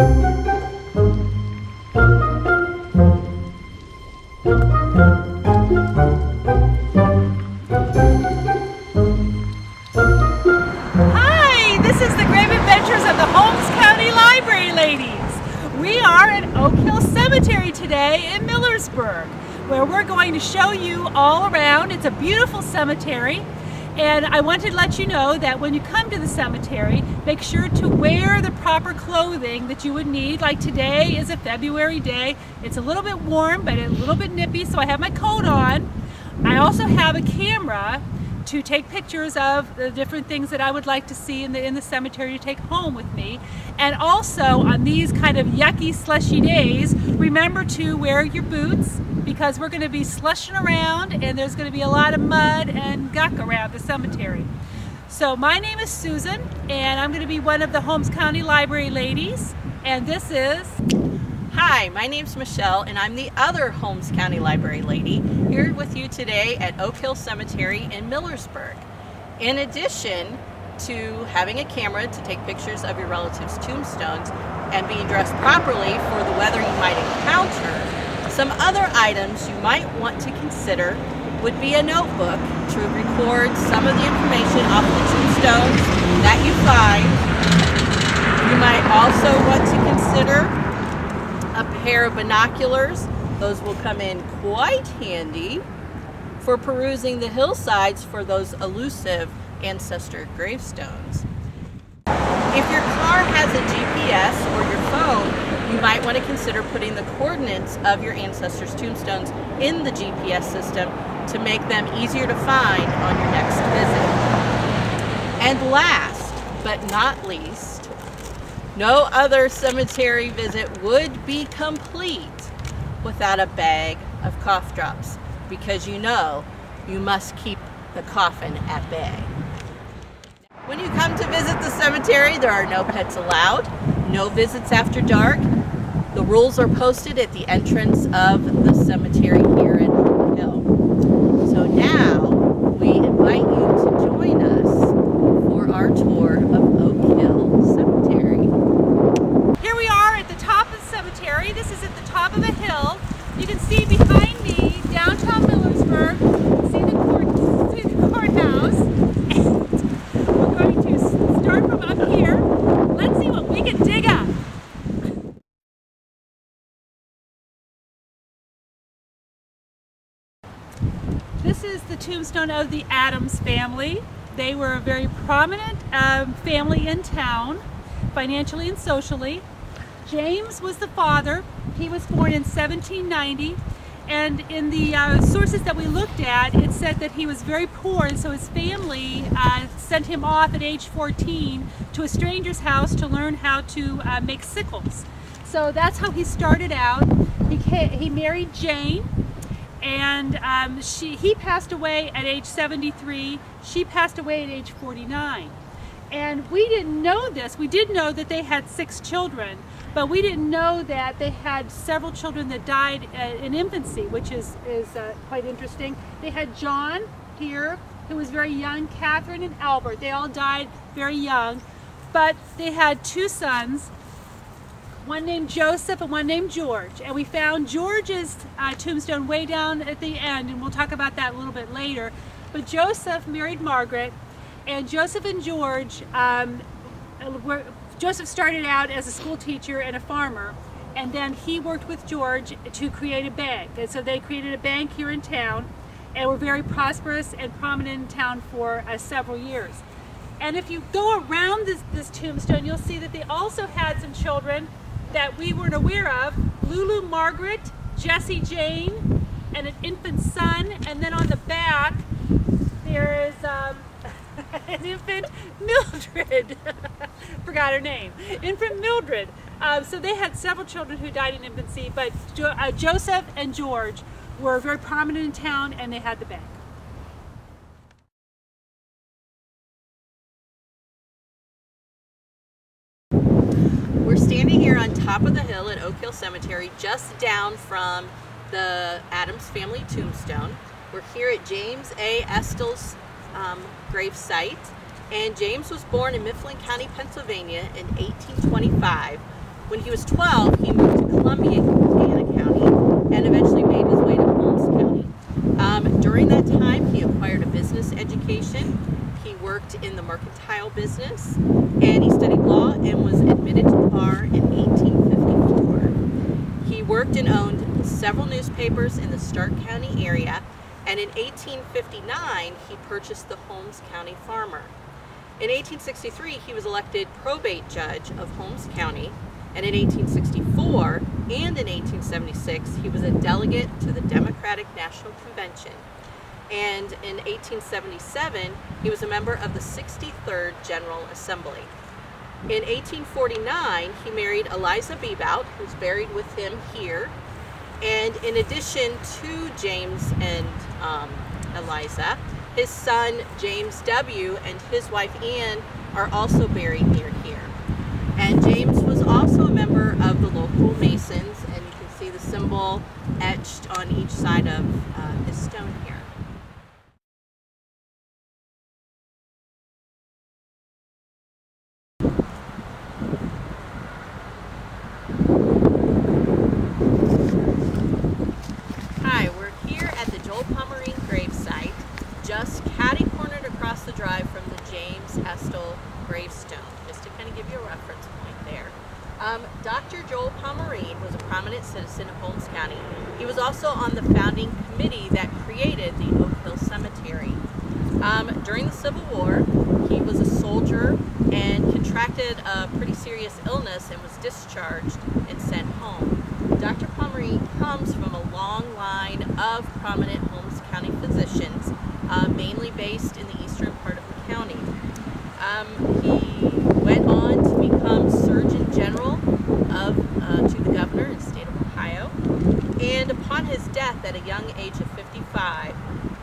Hi, this is the Grave Adventures of the Holmes County Library Ladies. We are at Oak Hill Cemetery today in Millersburg, where we're going to show you all around. It's a beautiful cemetery, and I wanted to let you know that when you come to the cemetery, make sure to wear the proper clothing that you would need. Like today is a February day. It's a little bit warm, but a little bit nippy, so I have my coat on. I also have a camera to take pictures of the different things that I would like to see in the cemetery to take home with me. And also on these kind of yucky, slushy days, remember to wear your boots, because we're going to be slushing around and there's going to be a lot of mud and guck around the cemetery. So my name is Susan, and I'm going to be one of the Holmes County Library Ladies, and this is... Hi, my name's Michelle, and I'm the other Holmes County Library Lady here with you today at Oak Hill Cemetery in Millersburg. In addition to having a camera to take pictures of your relatives' tombstones and being dressed properly for the weather you might encounter, some other items you might want to consider would be a notebook to record some of the information off the tombstones that you find. You might also want to consider a pair of binoculars. Those will come in quite handy for perusing the hillsides for those elusive ancestor gravestones. If your car has a GPS or your phone, you might want to consider putting the coordinates of your ancestors' tombstones in the GPS system to make them easier to find on your next visit. And last but not least, no other cemetery visit would be complete without a bag of cough drops, because you know you must keep the coffin at bay. When you come to visit the cemetery, there are no pets allowed, no visits after dark. The rules are posted at the entrance of the cemetery here at Oak Hill. So now we invite you to join us for our tour of Oak Hill Cemetery. Here we are at the top of the cemetery. This is at the top of a hill. You can see behind me, downtown Millersburg, see the courthouse. And we're going to start from up here. Let's see what we can dig up. This is the tombstone of the Adams family. They were a very prominent family in town, financially and socially. James was the father. He was born in 1790, and in the sources that we looked at, it said that he was very poor, and so his family sent him off at age 14 to a stranger's house to learn how to make sickles. So that's how he started out. He married Jane, and he passed away at age 73. She passed away at age 49. And we didn't know this. We did know that they had 6 children, but we didn't know that they had several children that died in infancy, which is quite interesting. They had John here, who was very young, Catherine and Albert. They all died very young, but they had 2 sons, one named Joseph and one named George. And we found George's tombstone way down at the end, and we'll talk about that a little bit later. But Joseph married Margaret, and Joseph and George, Joseph started out as a school teacher and a farmer, and then he worked with George to create a bank. And so they created a bank here in town, and were very prosperous and prominent in town for several years. And if you go around this tombstone, you'll see that they also had some children that we weren't aware of. Lulu Margaret, Jessie Jane, and an infant son. And then on the back, there is an infant Mildred. Forgot her name. Infant Mildred. So they had several children who died in infancy, but Joseph and George were very prominent in town, and they had the bank. We're standing here on top of the hill at Oak Hill Cemetery, just down from the Adams family tombstone. We're here at James A. Estel's grave site, and James was born in Mifflin County, Pennsylvania in 1825, When he was 12, he moved to Columbia County and eventually made his way to Holmes County. During that time, he acquired a business education. He worked in the mercantile business, and he studied law and was admitted to the bar in 1854. He worked and owned several newspapers in the Stark County area, and in 1859, he purchased the Holmes County Farmer. In 1863, he was elected probate judge of Holmes County, and in 1864 and in 1876, he was a delegate to the Democratic National Convention. And in 1877, he was a member of the 63rd General Assembly. In 1849, he married Eliza Bebout, who's buried with him here. And in addition to James and Eliza, his son James W. and his wife Anne are also buried near here. And James was also a member of the local Masons, and you can see the symbol etched on each side of his stone here. Just catty-cornered across the drive from the James Estel gravestone, just to kind of give you a reference point there. Dr. Joel Pomerine was a prominent citizen of Holmes County. He was also on the founding committee that created the Oak Hill Cemetery. During the Civil War, he was a soldier and contracted a pretty serious illness and was discharged and sent home. Dr. Pomerine comes from a long line of prominent Holmes County physicians, mainly based in the eastern part of the county. He went on to become Surgeon General to the governor in the state of Ohio. And upon his death at a young age of 55,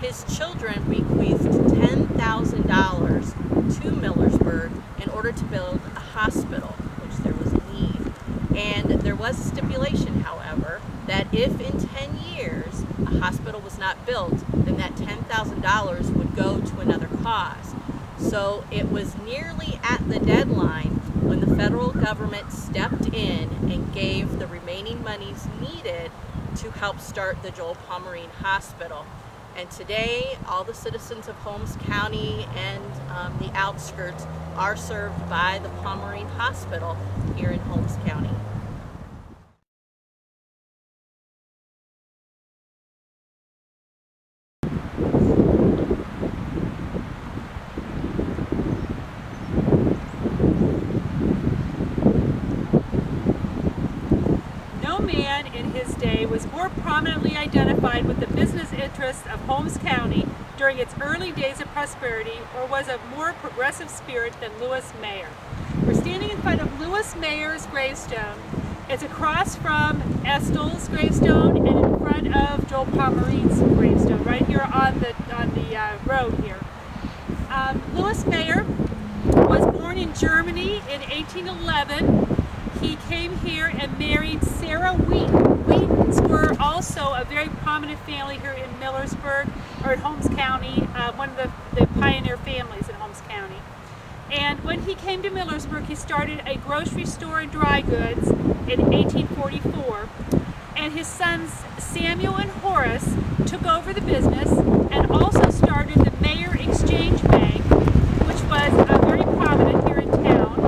his children bequeathed $10,000 to Millersburg in order to build a hospital, which there was a need. And there was a stipulation, however, that if in 10 years a hospital was not built, then that $10,000 would go to another cause. So it was nearly at the deadline when the federal government stepped in and gave the remaining monies needed to help start the Joel Pomerine Hospital. And today, all the citizens of Holmes County and the outskirts are served by the Pomerine Hospital here in Holmes County. In his day was more prominently identified with the business interests of Holmes County during its early days of prosperity, or was of more progressive spirit than Lewis Mayer. We're standing in front of Lewis Mayer's gravestone. It's across from Estel's gravestone and in front of Joel Pomerine's gravestone, right here on the road here. Lewis Mayer was born in Germany in 1811. He came here and married Sarah Wheaton. Wheatons were also a very prominent family here in Millersburg, or in Holmes County, one of the pioneer families in Holmes County. And when he came to Millersburg, he started a grocery store and dry goods in 1844. And his sons Samuel and Horace took over the business and also started the Mayer Exchange Bank, which was very prominent here in town.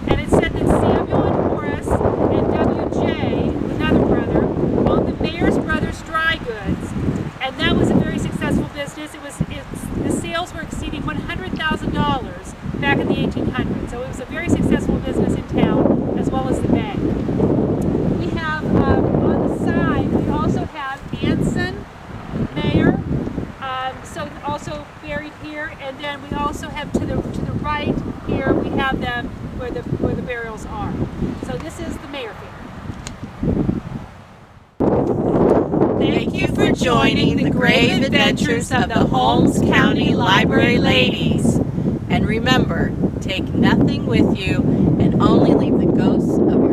And it's said that Samuel and Horace and W.J., another brother, owned the Mayer's Brothers Dry Goods. And that was a very successful business. The sales were exceeding $100,000 back in the 1800s. So it was a very successful business in town, as well as the bank. We have on the side, we also have Anson Mayer, so also buried here, and then we also have to the right here, we have them where the burials are. So this is the Mayer family. Thank you for joining the grave adventures of the Holmes County Library Ladies. And remember, take nothing with you and only leave the ghosts of your